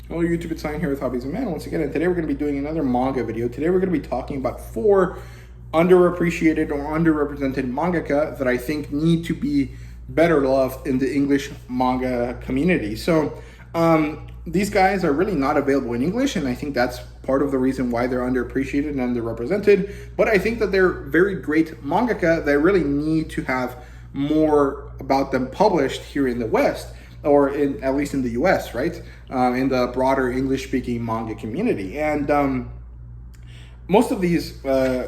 Hello YouTube, it's Sign here with Hobbies and Man once again, and today we're going to be doing another manga video. Today we're going to be talking about 4 underappreciated or underrepresented mangaka that I think need to be better loved in the English manga community. So these guys are really not available in English, and I think that's part of the reason why they're underappreciated and underrepresented. But I think that they're very great mangaka that really need to have more about them published here in the West, or at least in the US, right? In the broader English-speaking manga community. And most of these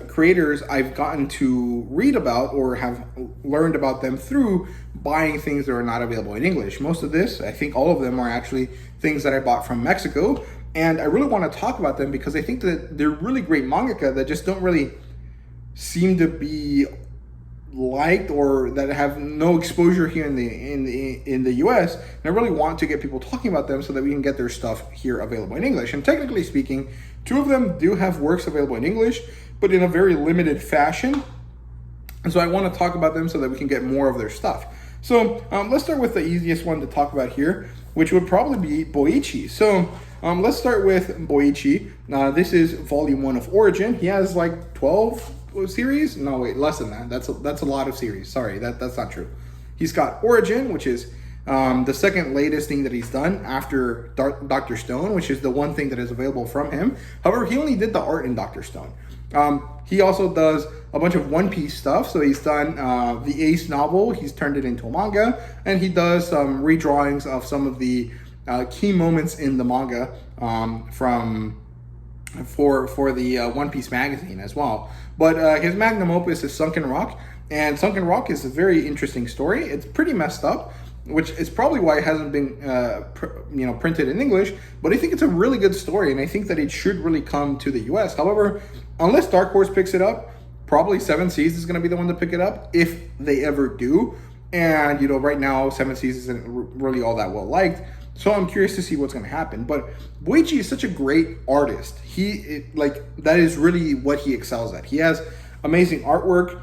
creators I've gotten to read about or have learned about them through buying things that are not available in English. Most of this, I think all of them, are actually things that I bought from Mexico. And I really want to talk about them because I think that they're really great mangaka that just don't really seem to be liked, or that have no exposure here in the US. And I really want to get people talking about them so that we can get their stuff here available in English. And technically speaking, 2 of them do have works available in English, but in a very limited fashion. And so I want to talk about them so that we can get more of their stuff. So let's start with the easiest one to talk about here, which would probably be BOICHI. So let's start with BOICHI. This is volume 1 of Origin. He has like 12 series. No, wait, less than that. That's a lot of series. Sorry, that's not true. He's got Origin, which is the second latest thing that he's done after Dr. Stone, which is the one thing that is available from him. However, he only did the art in Dr. Stone. He also does a bunch of One Piece stuff. So he's done the Ace novel. He's turned it into a manga, and he does some redrawings of some of the key moments in the manga for the One Piece magazine as well. But his magnum opus is Sunken Rock, and Sunken Rock is a very interesting story. It's pretty messed up, which is probably why it hasn't been printed in English, but I think it's a really good story, and I think that it should really come to the US. However, unless Dark Horse picks it up, probably 7 Seas is going to be the one to pick it up, if they ever do. And right now 7 Seas isn't really all that well liked, so I'm curious to see what's going to happen. But BOICHI is such a great artist. That is really what he excels at. He has amazing artwork.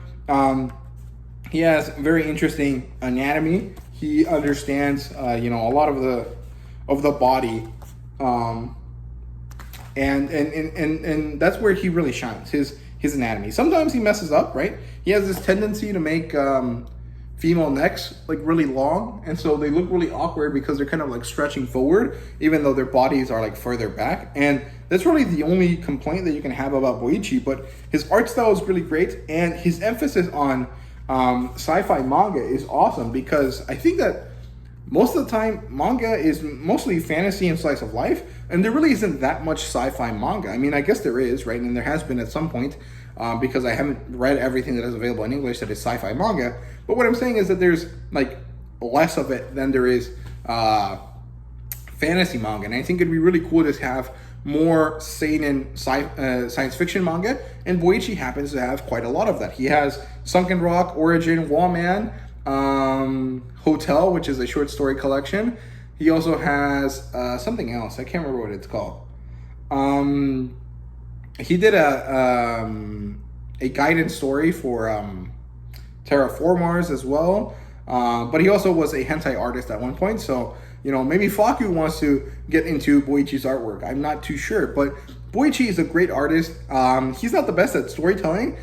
He has very interesting anatomy. He understands, a lot of the body, and that's where he really shines. His anatomy. Sometimes he messes up, right? He has this tendency to make female necks like really long, and so they look really awkward because they're kind of like stretching forward, even though their bodies are like further back. And that's really the only complaint that you can have about BOICHI. But his art style is really great, and his emphasis on sci-fi manga is awesome, because I think that most of the time manga is mostly fantasy and slice of life, and there really isn't that much sci-fi manga. I mean, I guess there is, right? And there has been at some point, because I haven't read everything that is available in English that is sci-fi manga. But what I'm saying is that there's like less of it than there is fantasy manga, and I think it'd be really cool to have more seinen science fiction manga, and BOICHI happens to have quite a lot of that. He has Sunken Rock, Origin, Wallman, Hotel, which is a short story collection. He also has something else. I can't remember what it's called. He did a guidance story for Terraformars as well. But he also was a hentai artist at one point. So, maybe Faku wants to get into BOICHI's artwork. I'm not too sure. But BOICHI is a great artist. He's not the best at storytelling,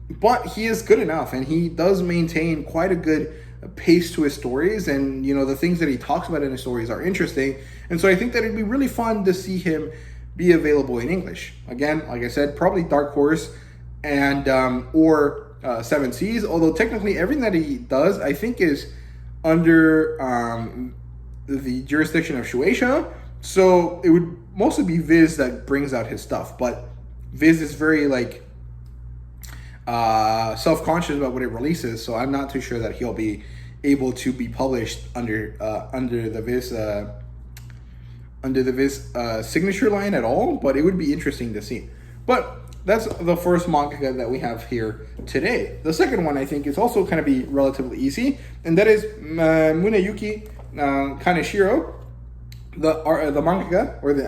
but he is good enough. And he does maintain quite a good pace to his stories. And, the things that he talks about in his stories are interesting. And so I think that it'd be really fun to see him be available in English. Again, like I said, probably Dark Horse and or 7 Seas, although technically everything that he does, I think, is under the jurisdiction of Shueisha. So it would mostly be Viz that brings out his stuff, but Viz is very self-conscious about what it releases, so I'm not too sure that he'll be able to be published under the Viz signature line at all. But it would be interesting to see. But that's the first manga that we have here today. The second one, I think, is also kind of be relatively easy, and that is Muneyuki Kaneshiro, the mangaka, or the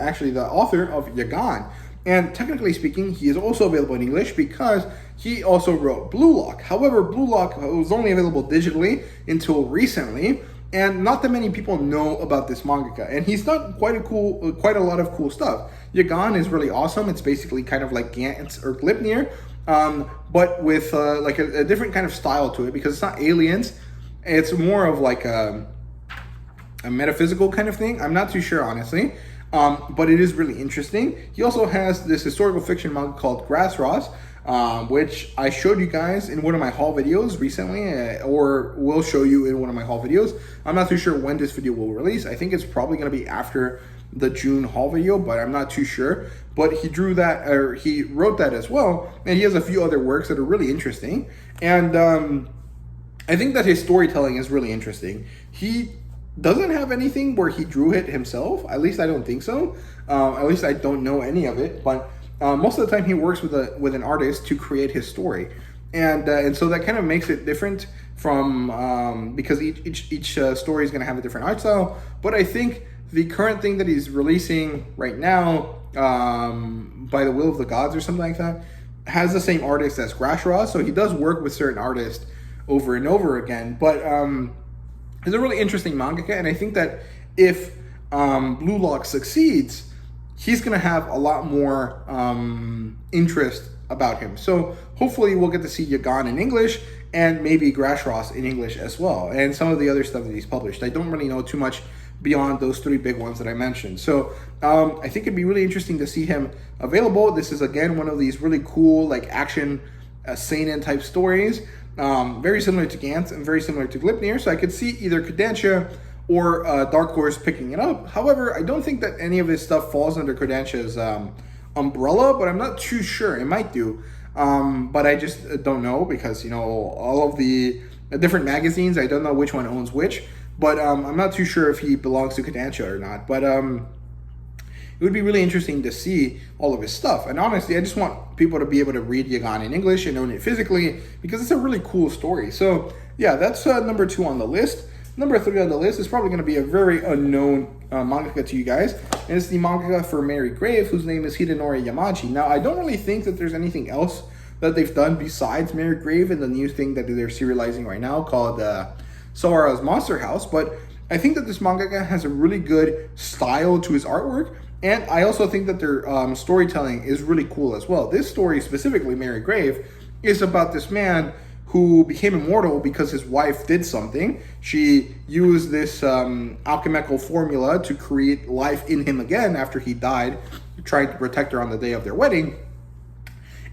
author of Yagan. And technically speaking, he is also available in English because he also wrote Blue Lock. However, Blue Lock was only available digitally until recently, and not that many people know about this mangaka. And he's done quite a lot of cool stuff. Yagan is really awesome. It's basically kind of like Gantz or Gleipnir, but with like a different kind of style to it, because it's not aliens. It's more of like a metaphysical kind of thing. I'm not too sure, honestly, but it is really interesting. He also has this historical fiction manga called Grassross, which I showed you guys in one of my haul videos recently, or will show you in one of my haul videos. I'm not too sure when this video will release. I think it's probably going to be after the June haul video, but I'm not too sure. But he drew that, or he wrote that as well, and he has a few other works that are really interesting. And I think that his storytelling is really interesting. He doesn't have anything where he drew it himself. At least I don't think so. At least I don't know any of it. But most of the time he works with an artist to create his story, and so that kind of makes it different from because each story is going to have a different art style. But I think the current thing that he's releasing right now, By the Will of the Gods or something like that, has the same artist as Grassross. So he does work with certain artists over and over again. But he's a really interesting mangaka, and I think that if Blue Lock succeeds, he's going to have a lot more interest about him. So hopefully we'll get to see Yagan in English, and maybe Grassross in English as well, and some of the other stuff that he's published. I don't really know too much beyond those three big ones that I mentioned. So I think it'd be really interesting to see him available. This is, again, one of these really cool, like, action seinen type stories, very similar to Gantz and very similar to Gleipnir. So I could see either Kodansha or Dark Horse picking it up. However, I don't think that any of this stuff falls under Kodansha's umbrella, but I'm not too sure. It might do, but I just don't know, because, you know, all of the different magazines, I don't know which one owns which. But I'm not too sure if he belongs to Kodansha or not. But it would be really interesting to see all of his stuff. And honestly, I just want people to be able to read Yagan in English and own it physically, because it's a really cool story. So yeah, that's number 2 on the list. Number 3 on the list is probably going to be a very unknown mangaka to you guys. And it's the mangaka for Mary Grave, whose name is Hidenori Yamaji. Now, I don't really think that there's anything else that they've done besides Mary Grave and the new thing that they're serializing right now called Sawara's Monster House, but I think that this mangaka has a really good style to his artwork, and I also think that their storytelling is really cool as well. This story, specifically Mary Grave, is about this man who became immortal because his wife did something. She used this alchemical formula to create life in him again after he died, trying to protect her on the day of their wedding.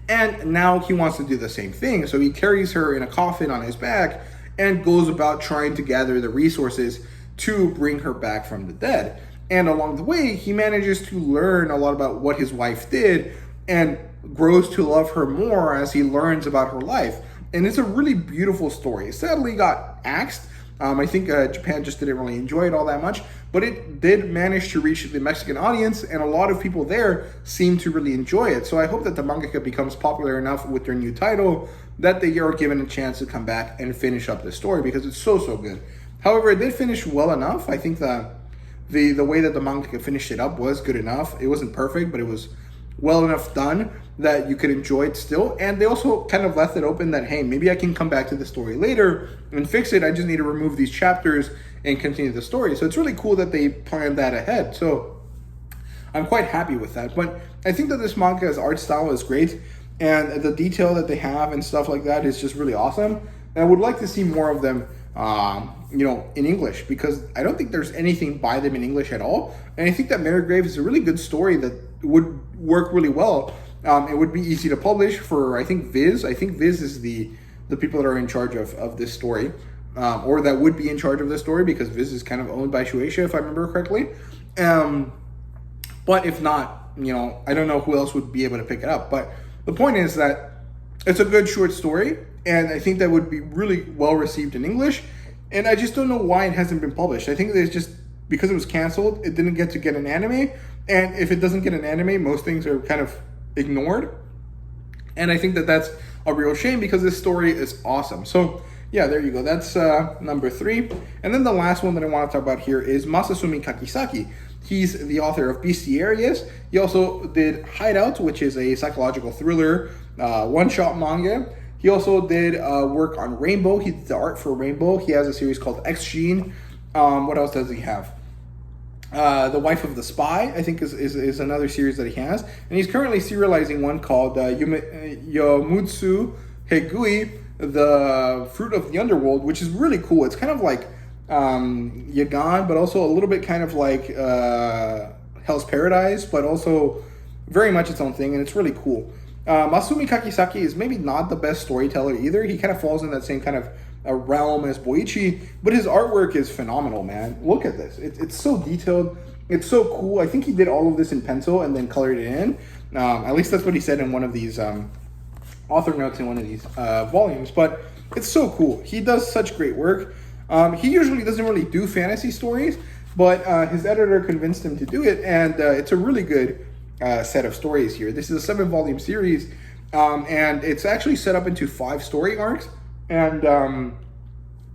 And now he wants to do the same thing, so he carries her in a coffin on his back and goes about trying to gather the resources to bring her back from the dead. And along the way, he manages to learn a lot about what his wife did and grows to love her more as he learns about her life. And it's a really beautiful story. It sadly got axed. I think Japan just didn't really enjoy it all that much, but it did manage to reach the Mexican audience, and a lot of people there seem to really enjoy it. So I hope that the mangaka becomes popular enough with their new title that they are given a chance to come back and finish up the story, because it's so good. However, it did finish well enough. I think that the way that the mangaka finished it up was good enough. It wasn't perfect, but it was well enough done that you could enjoy it still. And they also kind of left it open that, hey, maybe I can come back to the story later and fix it. I just need to remove these chapters and continue the story. So it's really cool that they planned that ahead. So I'm quite happy with that. But I think that this manga's art style is great, and the detail that they have and stuff like that is just really awesome. And I would like to see more of them, you know, in English, because I don't think there's anything by them in English at all. And I think that Mary Grave is a really good story that would work really well. It would be easy to publish for, I think, Viz. I think Viz is the people that are in charge of this story, or that would be in charge of this story, because Viz is kind of owned by Shueisha, if I remember correctly. But if not, you know, I don't know who else would be able to pick it up. But the point is that it's a good short story, and I think that would be really well received in English. And I just don't know why it hasn't been published. I think it's just because it was canceled, it didn't get to get an anime. And if it doesn't get an anime, most things are kind of ignored. And I think that that's a real shame, because this story is awesome. So yeah, there you go. That's number 3. And then the last one that I want to talk about here is Masasumi Kakizaki. He's the author of Bestiarius. He also did Hideout, which is a psychological thriller one-shot manga. He also did work on Rainbow. He did the art for Rainbow. He has a series called X Gene. What else does he have? The Wife of the Spy, I think, is another series that he has. And he's currently serializing one called Yomutsu Hegui, The Fruit of the Underworld, which is really cool. It's kind of like Yagan, but also a little bit kind of like Hell's Paradise, but also very much its own thing, and it's really cool. Masumi Kakizaki is maybe not the best storyteller either. He kind of falls in that same kind of a realm as BOICHI, but his artwork is phenomenal, man. Look at this. It's so detailed. It's so cool. I think he did all of this in pencil and then colored it in. At least that's what he said in one of these author notes in one of these volumes. But it's so cool. He does such great work. He usually doesn't really do fantasy stories, but his editor convinced him to do it, and it's a really good set of stories here. This is a 7-volume series, and it's actually set up into 5 story arcs. And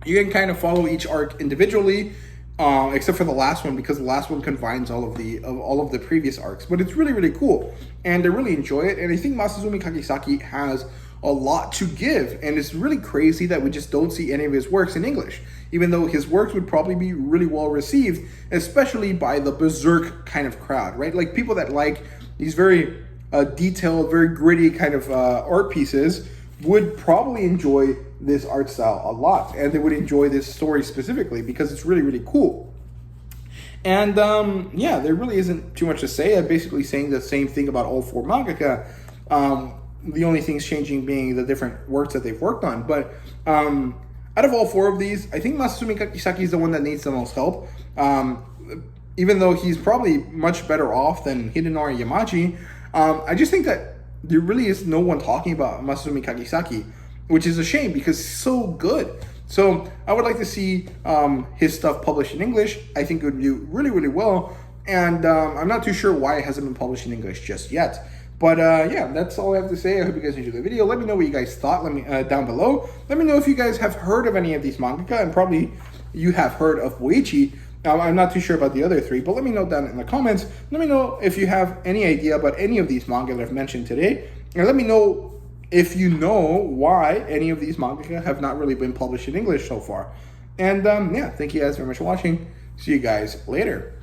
you can kind of follow each arc individually, except for the last one, because the last one combines all of the previous arcs. But it's really, really cool, and I really enjoy it. And I think Masasumi Kakizaki has a lot to give, and it's really crazy that we just don't see any of his works in English, even though his works would probably be really well received, especially by the berserk kind of crowd, right? Like people that like these very detailed, very gritty kind of art pieces would probably enjoy this art style a lot, and they would enjoy this story specifically because it's really, really cool. And yeah, there really isn't too much to say. I'm basically saying the same thing about all 4 mangaka. The only things changing being the different works that they've worked on. But out of all 4 of these, I think Masasumi Kakizaki is the one that needs the most help. Even though he's probably much better off than Hidenori Yamaji, I just think that there really is no one talking about Masasumi Kakizaki, which is a shame because he's so good. So I would like to see his stuff published in English. I think it would do really, really well. And I'm not too sure why it hasn't been published in English just yet. But yeah, that's all I have to say. I hope you guys enjoyed the video. Let me know what you guys thought. Let me down below. Let me know if you guys have heard of any of these mangaka, and probably you have heard of BOICHI. I'm not too sure about the other 3, but let me know down in the comments. Let me know if you have any idea about any of these manga that I've mentioned today. And let me know if you know why any of these mangaka have not really been published in English so far. And yeah, thank you guys very much for watching. See you guys later.